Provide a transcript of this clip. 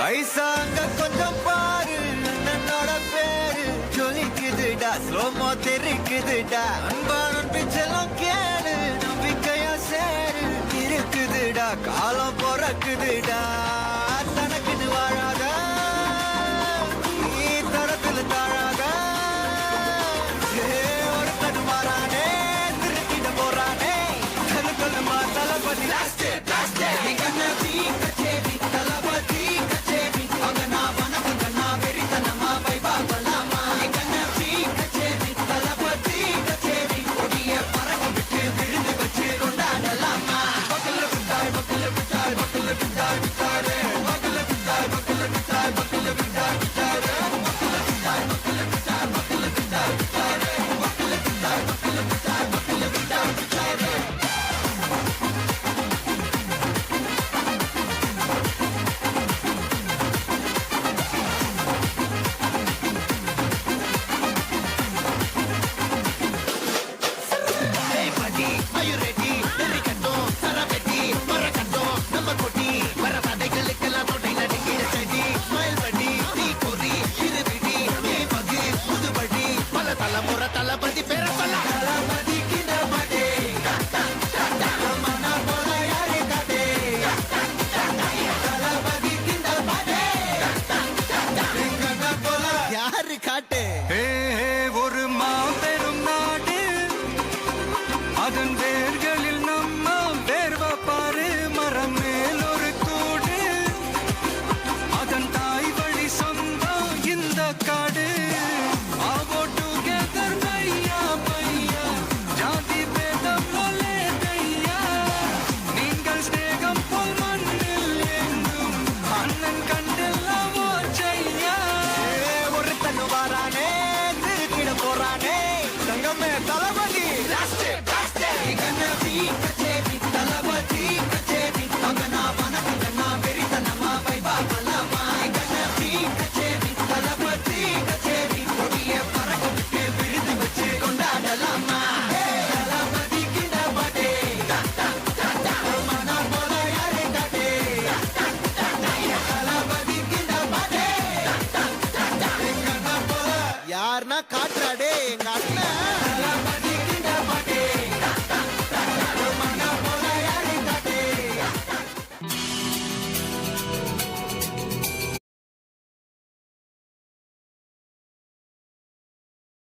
ஐசாங்க கொஞ்சம் பாரு என்னோட பேரு ஜொலிக்குதுடா ஸ்லோமோ தெரிக்குதுடா அன்பான பிச்செல்லாம் கேளு நம்பிக்கையா சேரு இருக்குதுடா காலம் பிறக்குதுடா தனக்குன்னு வாழாத நீ தரத்துல தாழாத ஒரு கண்ணு மாறானே திருத்திட போறானே தலுக்கலுமா தளபதி ஒரு மாபெரும் நாடு அதன் வேர்களில் நம்ம வேர்வ பாரு மரம் மேல் ஒரு கூடு அதன் தாய் வழி சொந்தம் இந்த காடு ஆவோ டுகெதர் பையா பையா ஜாதி பேதம் போலே கையா நீங்கள் ஸ்நேகம் போல் மண்ணில் எங்கும் அண்ணன் கண்டெல்லாம் ஓச்சையா ஒரு தன்னு வாரானே திருக்கிட போறானே தங்கமே தளபதி தளபதி கச்சேரி அங்கனா வனக்கண்ணா வெறித்தனமா வைபா பலமா கச்சேரி தளபதி கச்சேரி கொடிய பறக்க விட்டு விழுது வச்சு கொண்டாடலாமா தளபதி கிண்ட பாட்டே மனா போல யாரே காட்டே தளபதி கிண்ட பாட்டே யாருன்னா காட்டுற